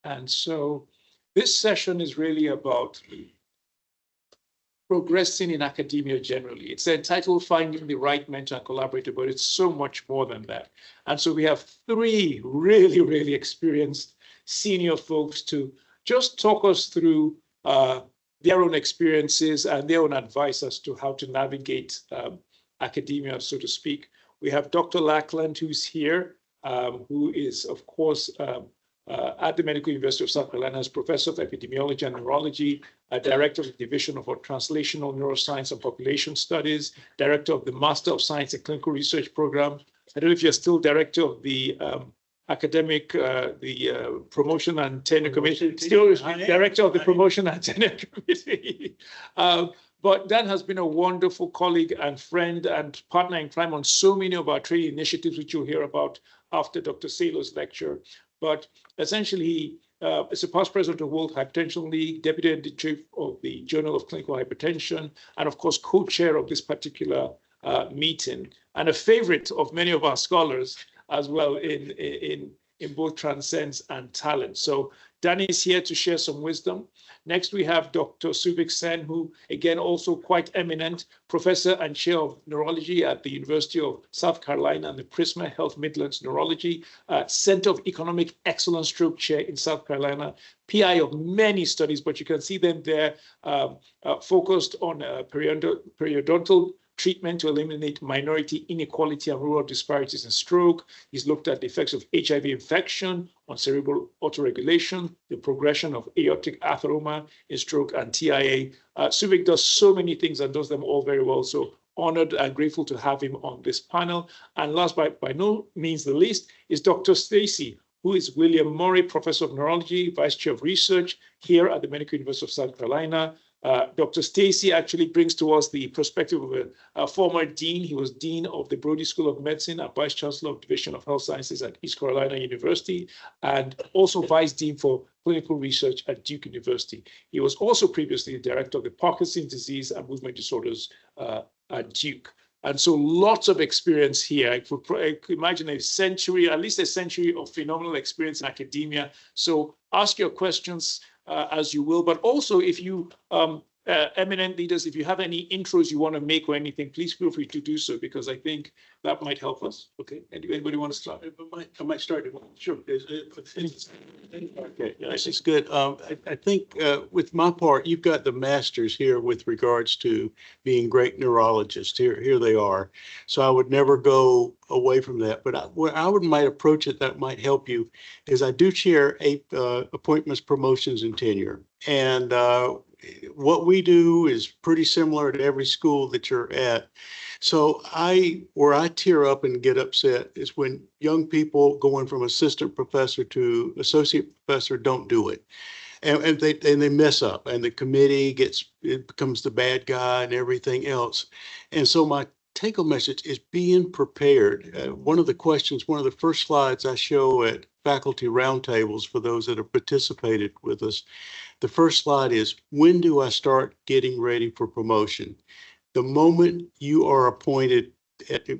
And so this session is really about progressing in academia generally. It's entitled Finding the Right Mentor and Collaborator, but it's so much more than that. And so we have three really, really experienced senior folks to just talk us through their own experiences and their own advice as to how to navigate academia, so to speak. We have Dr. Lackland, who's here, who is, of course, at the Medical University of South Carolina as Professor of Epidemiology and Neurology, Director of the Division of Translational Neuroscience and Population Studies, Director of the Master of Science in Clinical Research Program. I don't know if you're still Director of the Academic, Promotion and Tenure Committee, still Director of the Promotion and Tenure Committee. But Dan has been a wonderful colleague and friend and partner in crime on so many of our training initiatives, which you'll hear about after Dr. Salo's lecture. But essentially, he is a past president of World Hypertension League, deputy editor of the Journal of Clinical Hypertension, and of course, co-chair of this particular meeting, and a favorite of many of our scholars as well in both Transcends and Talent. So Danny is here to share some wisdom. Next, we have Dr. Souvik Sen, who, again, also quite eminent, professor and chair of neurology at the University of South Carolina and the Prisma Health Midlands Neurology, Center of Economic Excellence Stroke Chair in South Carolina, PI of many studies, but you can see them there, focused on periodontal treatment to eliminate minority inequality and rural disparities in stroke. He's looked at the effects of HIV infection on cerebral autoregulation, the progression of aortic atheroma in stroke and TIA. Souvik does so many things and does them all very well. So honored and grateful to have him on this panel. And last but by no means the least is Dr. Stacy, who is William Murray Professor of Neurology, Vice Chair of Research here at the Medical University of South Carolina. Dr. Stacy actually brings to us the perspective of a former dean. He was dean of the Brody School of Medicine and vice chancellor of Division of Health Sciences at East Carolina University, and also vice dean for clinical research at Duke University. He was also previously the director of the Parkinson's disease and movement disorders at Duke. And so lots of experience here. I could imagine a century, at least a century of phenomenal experience in academia. So ask your questions as you will, but also if you eminent leaders, if you have any intros you want to make or anything, please feel free to do so, because I think that might help us. Okay, anybody want to start? I might start. Sure. Okay, yeah, This is good. I think with my part, you've got the masters here with regards to being great neurologists. Here they are. So I would never go away from that. But where I might approach it that might help you is I do chair 8 appointments, promotions, and tenure. And what we do is pretty similar to every school that you're at. So where I tear up and get upset is when young people going from assistant professor to associate professor don't do it. And they mess up, and the committee becomes the bad guy and everything else. And so my take-home message is being prepared. One of the first slides I show at faculty roundtables for those that have participated with us, the first slide is, when do I start getting ready for promotion? The moment you are appointed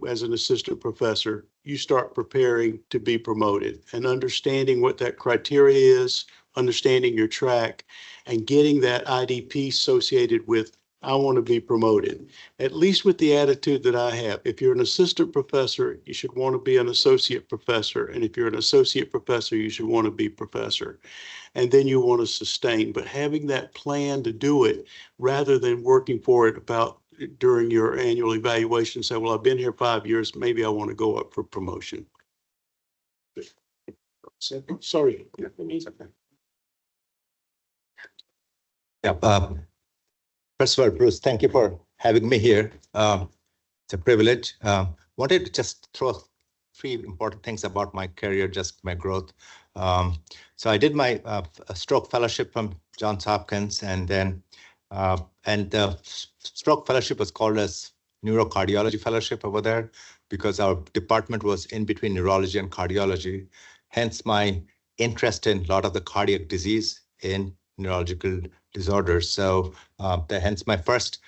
as an assistant professor, you start preparing to be promoted and understanding what that criteria is, understanding your track, and getting that IDP associated with, I want to be promoted, at least with the attitude that I have. If you're an assistant professor, you should want to be an associate professor. And if you're an associate professor, you should want to be professor. And then you want to sustain. But having that plan to do it rather than working for it during your annual evaluation, say, well, I've been here 5 years, maybe I want to go up for promotion. Sorry. Yeah. First of all, Bruce, thank you for having me here. It's a privilege. Wanted to just throw 3 important things about my career, just my growth. So I did my stroke fellowship from Johns Hopkins, and then the stroke fellowship was called as neurocardiology fellowship over there because our department was in between neurology and cardiology. Hence my interest in a lot of the cardiac disease in neurological disorders. So hence my first,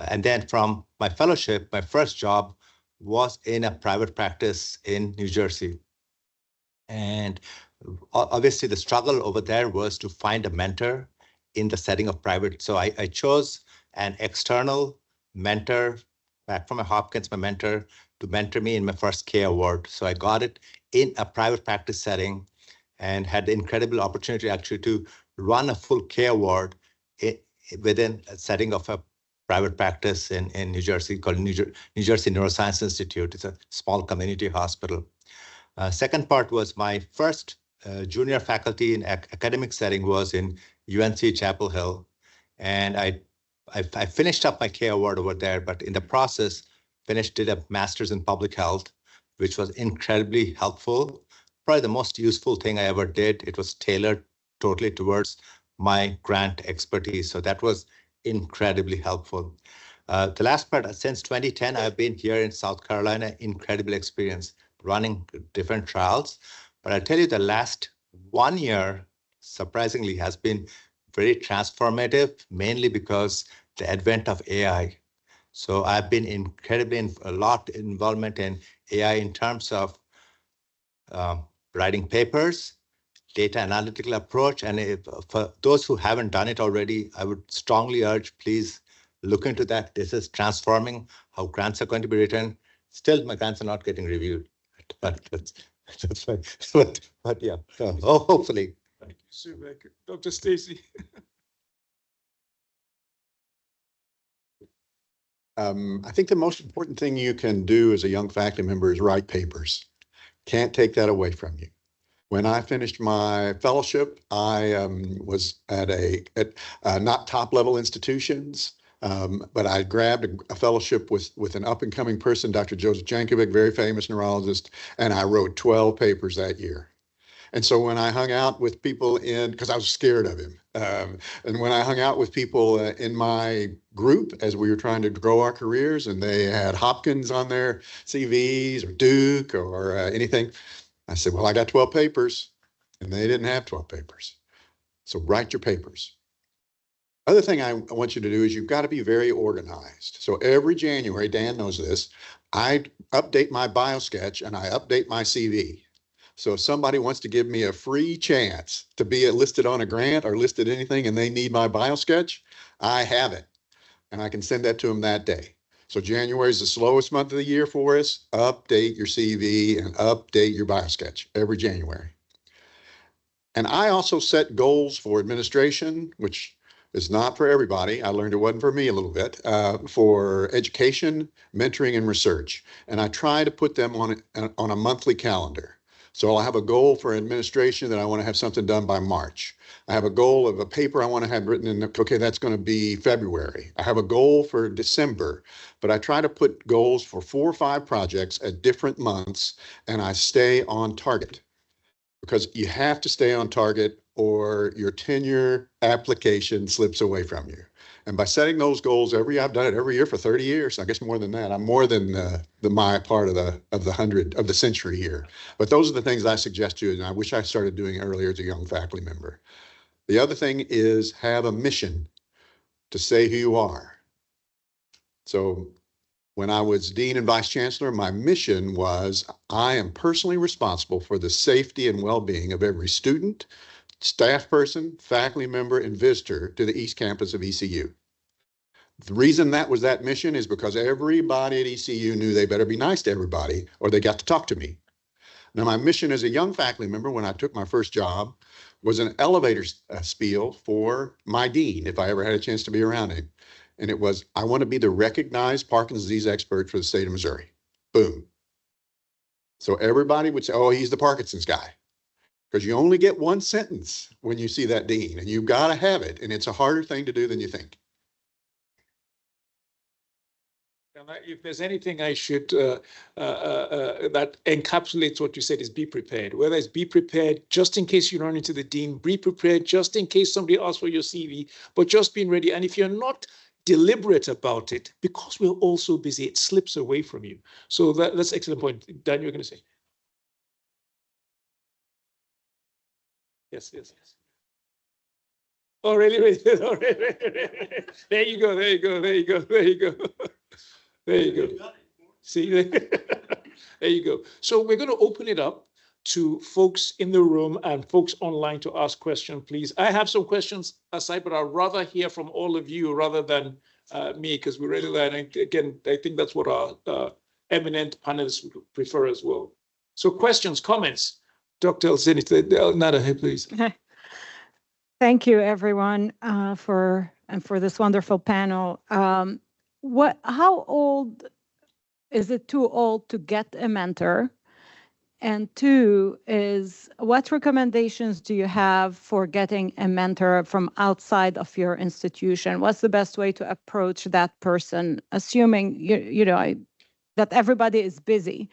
and then from my fellowship, my first job was in a private practice in New Jersey. And obviously the struggle over there was to find a mentor in the setting of private. So I chose an external mentor back from Hopkins, my mentor, to mentor me in my first K award. So I got it in a private practice setting and had the incredible opportunity actually to run a full K award within a setting of a private practice in New Jersey called New Jersey Neuroscience Institute. It's a small community hospital. Second part was my first junior faculty in academic setting was in UNC Chapel Hill. And I finished up my K award over there, but in the process, did a master's in public health, which was incredibly helpful. Probably the most useful thing I ever did. It was tailored totally towards my grant expertise. So that was incredibly helpful. The last part, since 2010, I've been here in South Carolina, incredible experience running different trials. But I'll tell you the last 1 year, surprisingly, has been very transformative, mainly because the advent of AI. So I've been incredibly a lot involvement in AI in terms of writing papers, data analytical approach. And if, for those who haven't done it already, I would strongly urge, please look into that. This is transforming how grants are going to be written. Still, my grants are not getting reviewed, but that's fine. But yeah, so, hopefully. Thank you, Souvik. Dr. Stacy. I think the most important thing you can do as a young faculty member is write papers. Can't take that away from you. When I finished my fellowship, I was at not top level institutions, but I grabbed a fellowship with an up and coming person, Dr. Joseph Jankovic, very famous neurologist, and I wrote 12 papers that year. And so when I hung out with people because I was scared of him, and when I hung out with people in my group as we were trying to grow our careers and they had Hopkins on their CVs or Duke or anything, I said, well, I got 12 papers, and they didn't have 12 papers. So write your papers. Other thing I want you to do is you've got to be very organized. So every January, Dan knows this, I update my biosketch and I update my CV. So if somebody wants to give me a free chance to be listed on a grant or listed anything and they need my biosketch, I have it. And I can send that to them that day. So January is the slowest month of the year for us. Update your CV and update your biosketch every January. And I also set goals for administration, which is not for everybody. I learned it wasn't for me a little bit, for education, mentoring, and research. And I try to put them on a monthly calendar. So I'll have a goal for administration that I want to have something done by March. I have a goal of a paper I want to have written in, okay, that's going to be February. I have a goal for December, but I try to put goals for 4 or 5 projects at different months, and I stay on target. Because you have to stay on target or your tenure application slips away from you. And by setting those goals I've done it every year for 30 years. I guess more than that. I'm more than my part of the century here. But those are the things I suggest to you, and I wish I started doing earlier as a young faculty member. The other thing is have a mission to say who you are. So when I was dean and vice chancellor, my mission was I am personally responsible for the safety and well-being of every student, staff person, faculty member, and visitor to the East Campus of ECU. The reason that was that mission is because everybody at ECU knew they better be nice to everybody or they got to talk to me. Now, my mission as a young faculty member when I took my first job was an elevator spiel for my dean, if I ever had a chance to be around him. And it was, I want to be the recognized Parkinson's disease expert for the state of Missouri. Boom. So everybody would say, oh, he's the Parkinson's guy. Because you only get one sentence when you see that dean, and you've got to have it. And it's a harder thing to do than you think. And if there's anything I should, that encapsulates what you said is be prepared. Whether it's be prepared just in case you run into the dean, be prepared just in case somebody asks for your CV, but just being ready. And if you're not deliberate about it, because we're all so busy, it slips away from you. So that's an excellent point. Dan, you were going to say? Yes. Oh, really? Oh, really? There you go. There you go. See, there you go. So we're going to open it up to folks in the room and folks online to ask questions, please. I have some questions aside, but I'd rather hear from all of you rather than me, because we really learn. Again, I think that's what our eminent panelists would prefer as well. So questions, comments, Dr. Elsinit, Nada, hey, please. Thank you, everyone, for this wonderful panel. How old is it too old to get a mentor? And two is, what recommendations do you have for getting a mentor from outside of your institution? What's the best way to approach that person, assuming that everybody is busy,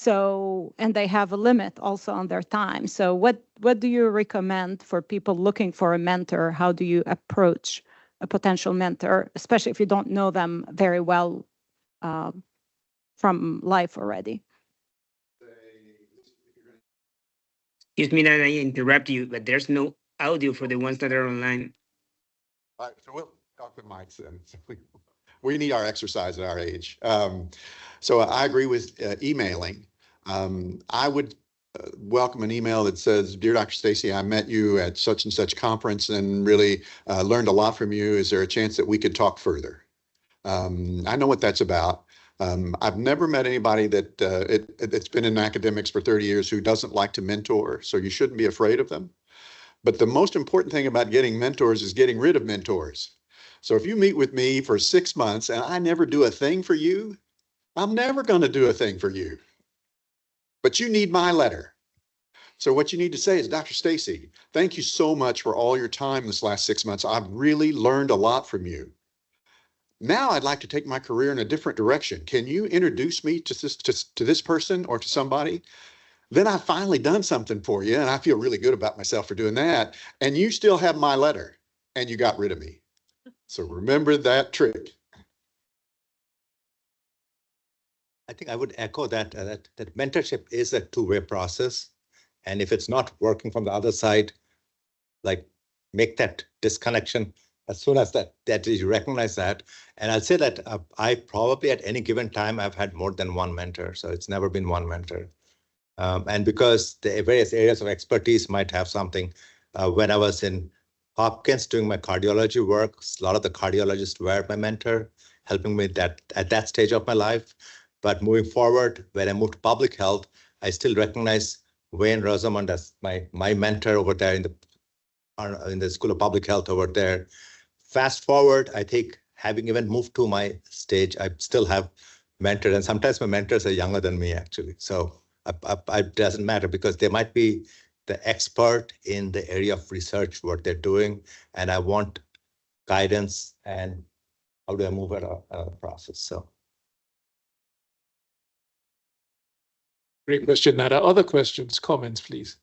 and they have a limit also on their time. So what do you recommend for people looking for a mentor? How do you approach a potential mentor, especially if you don't know them very well from life already? Excuse me that I interrupt you, but there's no audio for the ones that are online. All right, so we'll talk with mics then. We need our exercise at our age. So I agree with emailing. I would welcome an email that says, "Dear Dr. Stacy, I met you at such and such conference and really learned a lot from you. Is there a chance that we could talk further?" I know what that's about. I've never met anybody that's been in academics for 30 years who doesn't like to mentor, so you shouldn't be afraid of them. But the most important thing about getting mentors is getting rid of mentors. So if you meet with me for 6 months and I never do a thing for you, I'm never going to do a thing for you. But you need my letter. So what you need to say is, "Dr. Stacy, thank you so much for all your time this last 6 months. I've really learned a lot from you. Now I'd like to take my career in a different direction. Can you introduce me to this person or to somebody? Then I've finally done something for you, and I feel really good about myself for doing that. And you still have my letter, and you got rid of me. So remember that trick." I think I would echo that that mentorship is a two-way process. And if it's not working from the other side, like make that disconnection as soon as that you recognize that. And I'll say that I probably at any given time, I've had more than one mentor. So it's never been one mentor. And because the various areas of expertise might have something, when I was in Hopkins doing my cardiology work, a lot of the cardiologists were my mentor, helping me at that stage of my life. But moving forward, when I moved to public health, I still recognize Wayne Rosamond as my mentor over there in the School of Public Health over there. Fast forward, I think having even moved to my stage, I still have mentors, and sometimes my mentors are younger than me actually. So it doesn't matter because they might be the expert in the area of research, what they're doing, and I want guidance and how do I move at a process. So. Great question, Nada. Other questions, comments, please.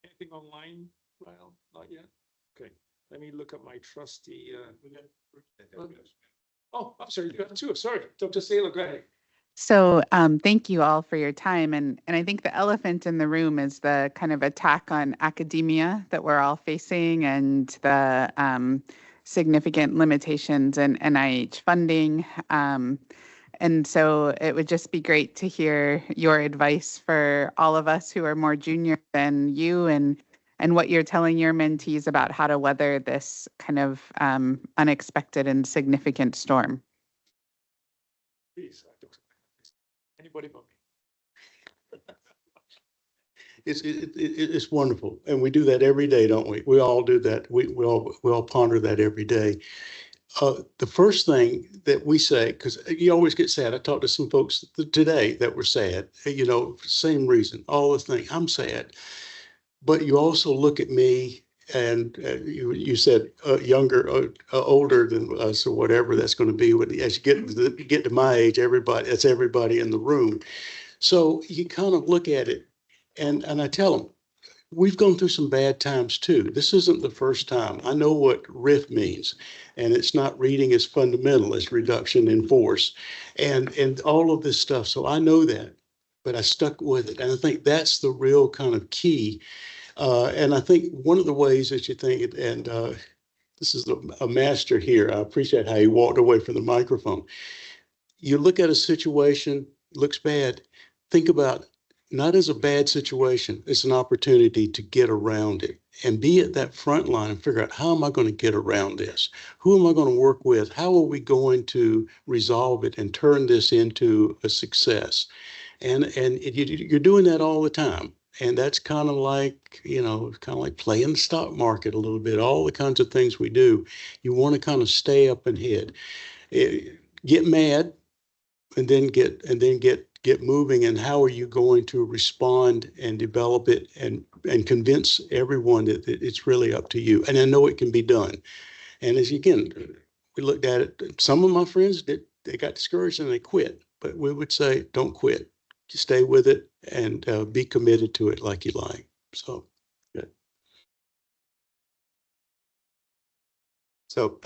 Anything online, Lyle? Not yet? Okay, let me look at my trusty. Oh, I'm sorry, you have two. Sorry, Dr. Saylor, go ahead. So thank you all for your time. And I think the elephant in the room is the kind of attack on academia that we're all facing and the significant limitations in NIH funding. And so it would just be great to hear your advice for all of us who are more junior than you and what you're telling your mentees about how to weather this kind of unexpected and significant storm. Please, anybody but me. It's wonderful, and we do that every day, don't we? We all do that. We all ponder that every day. The first thing that we say, because you always get sad. I talked to some folks today that were sad. Same reason. All the thing. I'm sad, but you also look at me, and you said younger, older than us, or whatever that's going to be. As you get to my age, that's everybody in the room. So you kind of look at it. And I tell them, we've gone through some bad times too. This isn't the first time. I know what RIF means, and it's not reading as fundamental as reduction in force and all of this stuff. So I know that, but I stuck with it. And I think that's the real kind of key. And I think one of the ways that you think, and this is a master here, I appreciate how he walked away from the microphone. you look at a situation, looks bad, think about not as a bad situation, it's an opportunity to get around it and be at that front line and figure out, how am I going to get around this? Who am I going to work with? How are we going to resolve it and turn this into a success? And you're doing that all the time. And that's kind of like, playing the stock market a little bit, all the kinds of things we do. You want to kind of stay up ahead. Get mad and then get moving. And how are you going to respond and develop it and convince everyone that it's really up to you? And I know it can be done. And as again, we looked at it, some of my friends they got discouraged and they quit, but we would say, don't quit. Just stay with it and be committed to it like you like. So, good. So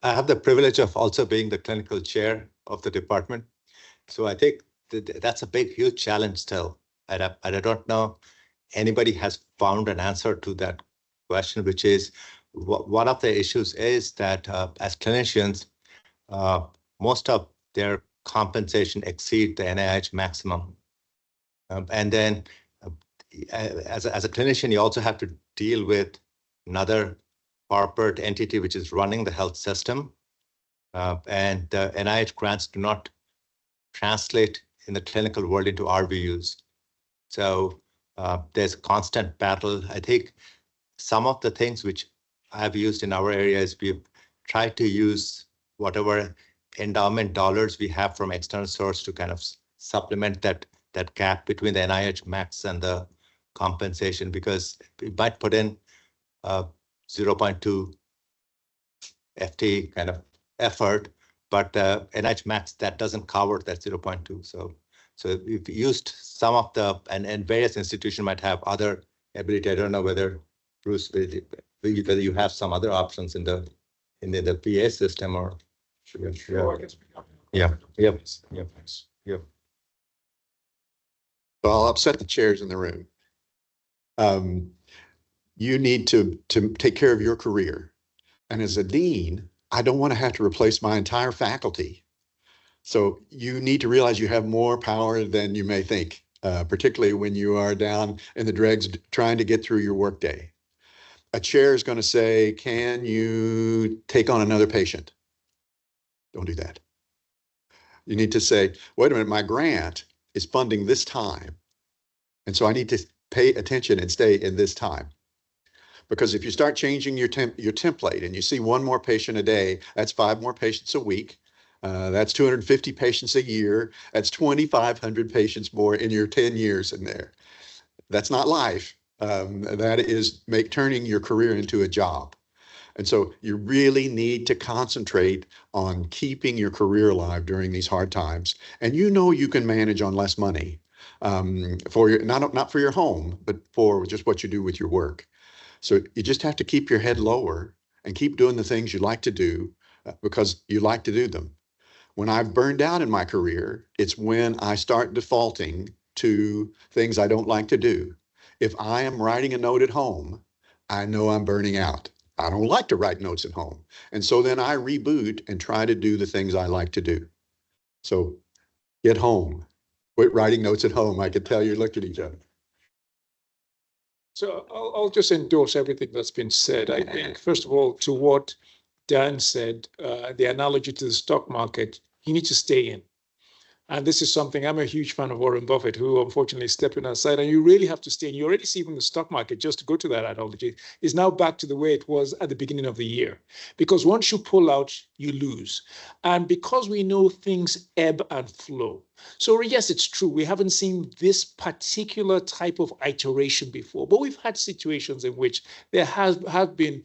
I have the privilege of also being the clinical chair of the department. So I think that's a big, huge challenge still. And I don't know anybody has found an answer to that question, which is one of the issues is that as clinicians, most of their compensation exceed the NIH maximum. And then as a clinician, you also have to deal with another corporate entity which is running the health system. And NIH grants do not translate in the clinical world into RVUs. So there's a constant battle. I think some of the things which I've used in our area is we've tried to use whatever endowment dollars we have from external source to kind of supplement that gap between the NIH max and the compensation, because we might put in 0.2 FT kind of effort, but NIH max that doesn't cover that 0.2. So we've used some of the, and various institutions might have other ability. I don't know whether Bruce, whether you have some other options in the PA system or. Yeah. So I'll upset the chairs in the room. You need to take care of your career. And as a dean, I don't want to have to replace my entire faculty. So you need to realize you have more power than you may think, particularly when you are down in the dregs trying to get through your workday. A chair is going to say, can you take on another patient? Don't do that. You need to say, wait a minute, my grant is funding this time. And so I need to pay attention and stay in this time. Because if you start changing your template and you see one more patient a day, that's 5 more patients a week. That's 250 patients a year. That's 2,500 patients more in your 10 years in there. That's not life. That is turning your career into a job. And so you really need to concentrate on keeping your career alive during these hard times. And you can manage on less money for your, not for your home, but for just what you do with your work. So you just have to keep your head lower and keep doing the things you like to do because you like to do them. When I've burned out in my career, it's when I start defaulting to things I don't like to do. If I am writing a note at home, I know I'm burning out. I don't like to write notes at home. And so then I reboot and try to do the things I like to do. So get home. Quit writing notes at home. I could tell you looked at each other. So I'll just endorse everything that's been said. I think, first of all, to what Dan said, the analogy to the stock market, you need to stay in. And this is something, I'm a huge fan of Warren Buffett, who unfortunately is stepping aside. And you really have to stay in. You already see from the stock market, just to go to that analogy, is now back to the way it was at the beginning of the year. Because once you pull out, you lose. And because we know things ebb and flow. So yes, it's true. We haven't seen this particular type of iteration before, but we've had situations in which there have been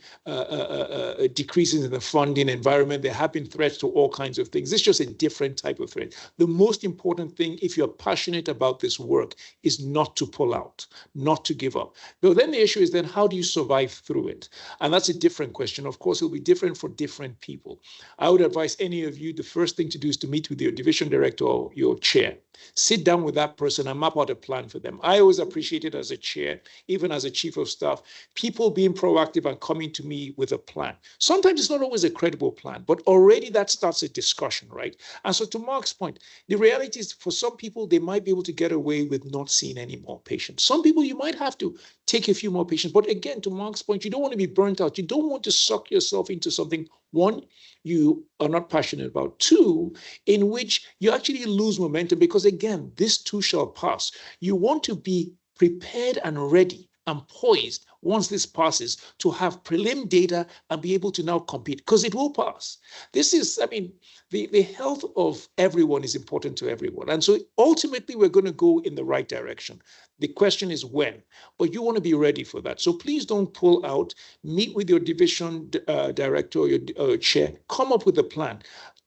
decreases in the funding environment. There have been threats to all kinds of things. It's just a different type of threat. The most important thing, if you're passionate about this work, is not to pull out, not to give up. But then the issue is then how do you survive through it? And that's a different question. Of course, it'll be different for different people. I would advise any of you, the first thing to do is to meet with your division director or your chair. Sit down with that person and map out a plan for them. I always appreciate it as a chair, even as a chief of staff, people being proactive and coming to me with a plan. Sometimes it's not always a credible plan, but already that starts a discussion, right? And so to Mark's point, the reality is for some people, they might be able to get away with not seeing any more patients. Some people, you might have to take a few more patients. But again, to Mark's point, you don't want to be burnt out. You don't want to suck yourself into something, one, you are not passionate about, two, in which you actually lose momentum because, again, this too shall pass. You want to be prepared and ready and poised once this passes to have prelim data and be able to now compete because it will pass. This is, I mean, the health of everyone is important to everyone. And so ultimately we're going to go in the right direction. The question is when, but you want to be ready for that. So please don't pull out, meet with your division director or your chair, come up with a plan.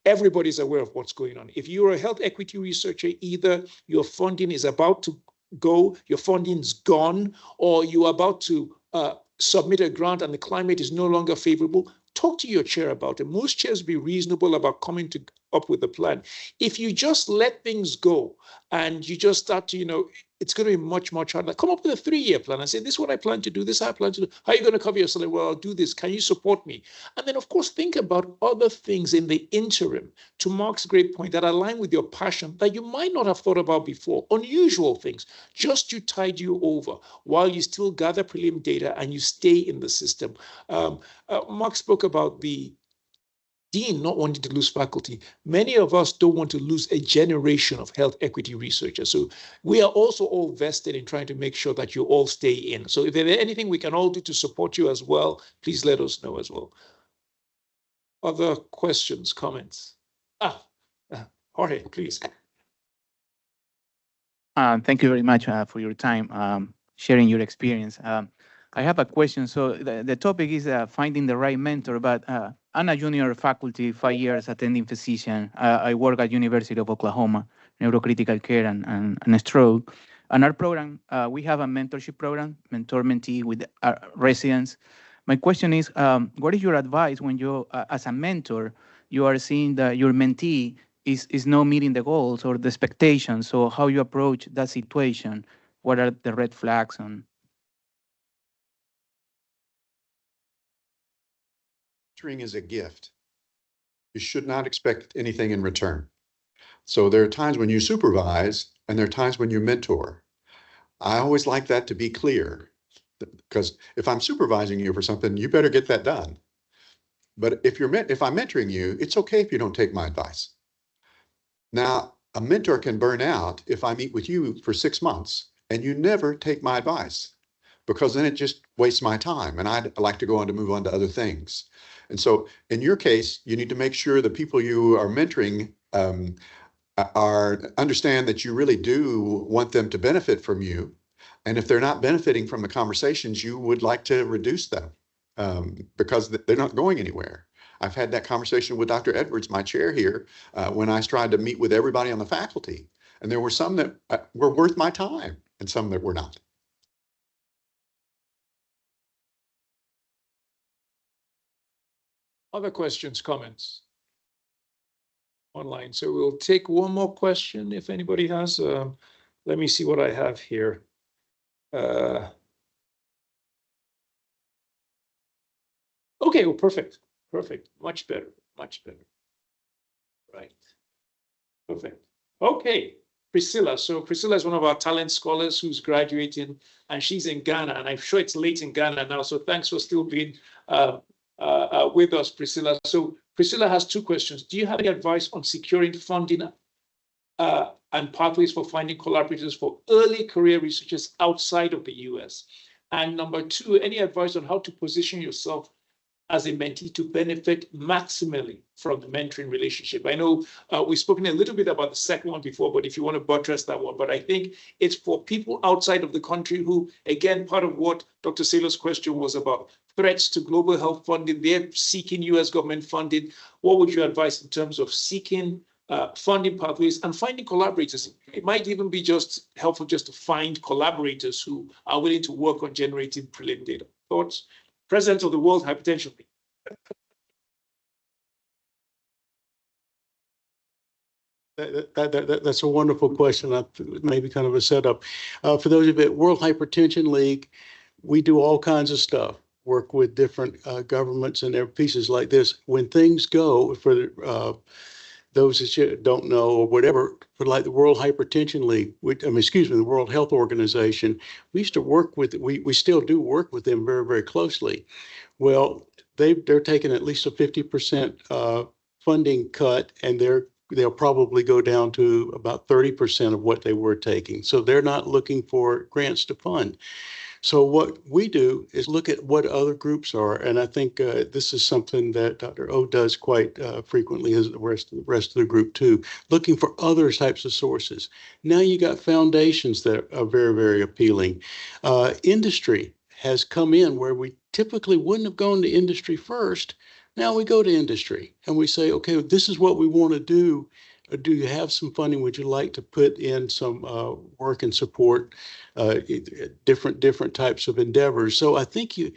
Everybody's aware of what's going on. If you're a health equity researcher, either your funding is about to go, your funding's gone, or you're about to submit a grant and the climate is no longer favorable, talk to your chair about it. Most chairs be reasonable about coming up with a plan. If you just let things go and you just start to, it's going to be much, much harder. Come up with a 3-year plan and say, this is what I plan to do, this is how I plan to do. How are you going to cover your salary? Well, I'll do this. Can you support me? And then, of course, think about other things in the interim, to Mark's great point, that align with your passion that you might not have thought about before. Unusual things, just to tide you over while you still gather prelim data and you stay in the system. Mark spoke about the dean not wanting to lose faculty. Many of us don't want to lose a generation of health equity researchers. So we are also all vested in trying to make sure that you all stay in. So if there's anything we can all do to support you as well, please let us know as well. Other questions, comments? Jorge, please. Thank you very much for your time, sharing your experience. I have a question. So the topic is finding the right mentor, but I'm a junior faculty, 5 years attending physician. I work at University of Oklahoma, neurocritical care and stroke. And our program, we have a mentorship program, mentor-mentee with residents. My question is, what is your advice when you, as a mentor, you are seeing that your mentee is not meeting the goals or the expectations? So how you approach that situation? What are the red flags on? Mentoring is a gift. You should not expect anything in return. So there are times when you supervise and there are times when you mentor. I always like that to be clear, because if I'm supervising you for something, you better get that done. But if I'm mentoring you, it's okay if you don't take my advice. Now, a mentor can burn out if I meet with you for 6 months and you never take my advice, because then it just wastes my time and I'd like to go on to move on to other things. And so in your case, you need to make sure the people you are mentoring understand that you really do want them to benefit from you. And if they're not benefiting from the conversations, you would like to reduce them because they're not going anywhere. I've had that conversation with Dr. Edwards, my chair here, when I tried to meet with everybody on the faculty. And there were some that were worth my time and some that were not. Other questions, comments online? So we'll take one more question if anybody has. Let me see what I have here. Okay, well, perfect. Much better. Right. Perfect. Okay, Priscilla. So Priscilla is one of our talent scholars who's graduating, and she's in Ghana, and I'm sure it's late in Ghana now. So thanks for still being with us, Priscilla. So Priscilla has 2 questions. Do you have any advice on securing funding and pathways for finding collaborators for early career researchers outside of the US? And number 2, any advice on how to position yourself as a mentee to benefit maximally from the mentoring relationship? I know we've spoken a little bit about the second one before, but if you want to buttress that one, but I think it's for people outside of the country who, again, part of what Dr. Saylor's question was about, threats to global health funding, they're seeking US government funding. What would you advise in terms of seeking funding pathways and finding collaborators? It might even be just helpful just to find collaborators who are willing to work on generating prelim data. Thoughts? President of the World Hypertension League. That's a wonderful question. Maybe kind of a setup. For those of you at World Hypertension League, we do all kinds of stuff, work with different governments and their pieces like this. When things go, for those that you don't know or whatever, for like the World Hypertension League, the World Health Organization, we used to work with, we still do work with them very, very closely. Well, they're taking at least a 50% funding cut, and they'll probably go down to about 30% of what they were taking. So they're not looking for grants to fund. So what we do is look at what other groups are. And I think this is something that Dr. O does quite frequently, as the rest of the group too, looking for other types of sources. Now you got foundations that are very, very appealing. Industry has come in where we typically wouldn't have gone to industry first. Now we go to industry and we say, okay, this is what we want to do. Do you have some funding? Would you like to put in some work and support different types of endeavors? So I think you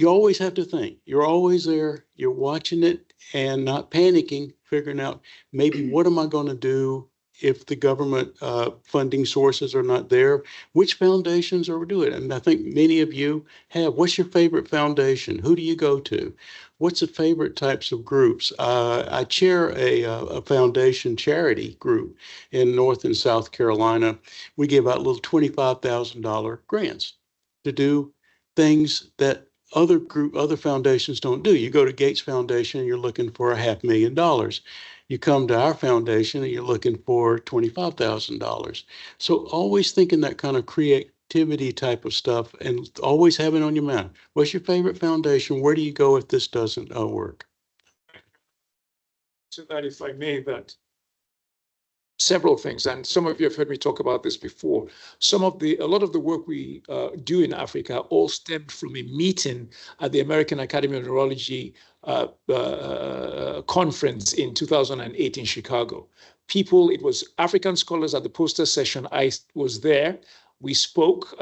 always have to think. You're always there. You're watching it and not panicking, figuring out maybe what am I going to do if the government funding sources are not there? Which foundations are we doing? And I think many of you have. What's your favorite foundation? Who do you go to? What's the favorite types of groups? I chair a foundation charity group in North and South Carolina. We give out little $25,000 grants to do things that other foundations don't do. You go to Gates Foundation and you're looking for $500,000. You come to our foundation and you're looking for $25,000. So always thinking that kind of creativity type of stuff, and always have it on your mind. What's your favorite foundation? Where do you go if this doesn't work? So that, if I may, that several things, and some of you have heard me talk about this before. A lot of the work we do in Africa all stemmed from a meeting at the American Academy of Neurology conference in 2008 in Chicago. It was African scholars at the poster session. I was there. We spoke.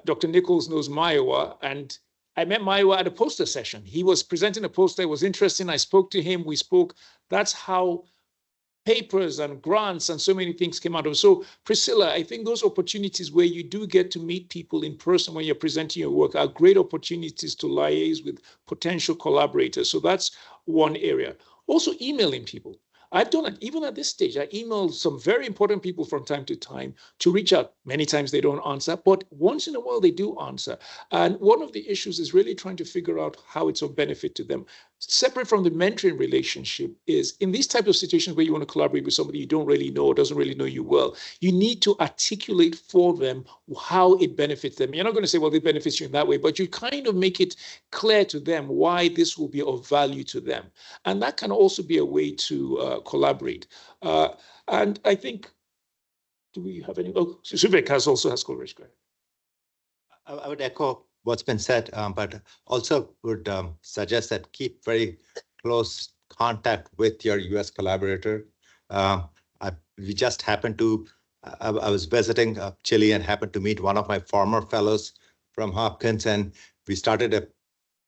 Dr. Nichols knows Maiwa, and I met Maiwa at a poster session. He was presenting a poster. It was interesting. I spoke to him. We spoke. That's how papers and grants and so many things came out of. So Priscilla, I think those opportunities where you do get to meet people in person when you're presenting your work are great opportunities to liaise with potential collaborators. So that's one area. Also emailing people. I've done it even at this stage. I email some very important people from time to time to reach out. Many times they don't answer, but once in a while they do answer. And one of the issues is really trying to figure out how it's of benefit to them. Separate from the mentoring relationship is in these types of situations where you want to collaborate with somebody you don't really know or doesn't really know you well, you need to articulate for them how it benefits them. You're not going to say, well, it benefits you in that way, but you kind of make it clear to them why this will be of value to them. And that can also be a way to collaborate. And I think, do we have any? Oh, Souvik also has collaboration. I would echo what's been said, but also would suggest that keep very close contact with your US collaborator. We just happened to, I was visiting Chile and happened to meet one of my former fellows from Hopkins, and we started a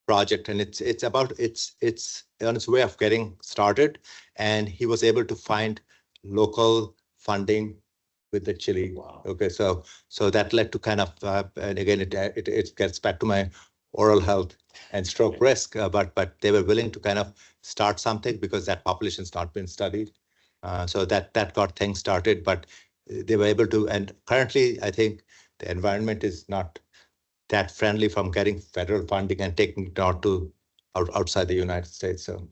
project, and it's on its way of getting started, and he was able to find local funding with the Chile. Wow. Okay, so that led to kind of, and again, it gets back to my oral health and stroke risk, but they were willing to kind of start something because that population's not been studied. So that got things started, but they were able to, and currently I think the environment is not that friendly from getting federal funding and taking it out to outside the United States. So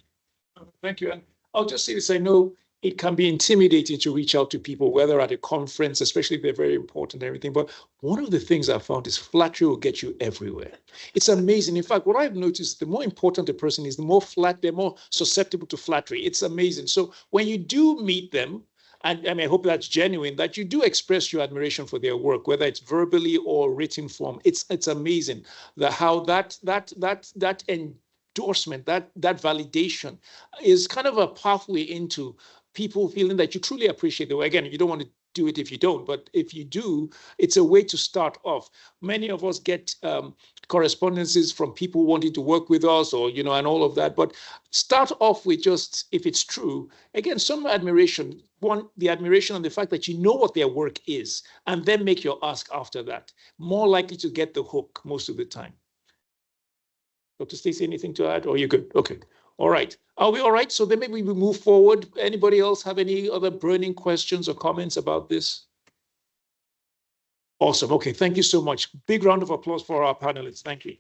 thank you. And I'll just say this, I know it can be intimidating to reach out to people, whether at a conference, especially if they're very important and everything. But one of the things I found is flattery will get you everywhere. It's amazing. In fact, what I've noticed, the more important a person is, the more they're more susceptible to flattery. It's amazing. So when you do meet them, and I mean, I hope that's genuine, that you do express your admiration for their work, whether it's verbally or written form. It's amazing how that endorsement, that validation is kind of a pathway into people feeling that you truly appreciate the work. Again, you don't want to do it if you don't, but if you do, it's a way to start off. Many of us get correspondences from people wanting to work with us, or, you know, and all of that, but start off with just, if it's true, again, some admiration, the admiration on the fact that you know what their work is, and then make your ask after that. More likely to get the hook most of the time. Dr. Stacy, anything to add, or you good? Okay. All right. Are we all right? So then maybe we move forward. Anybody else have any other burning questions or comments about this? Awesome. Okay. Thank you so much. Big round of applause for our panelists. Thank you.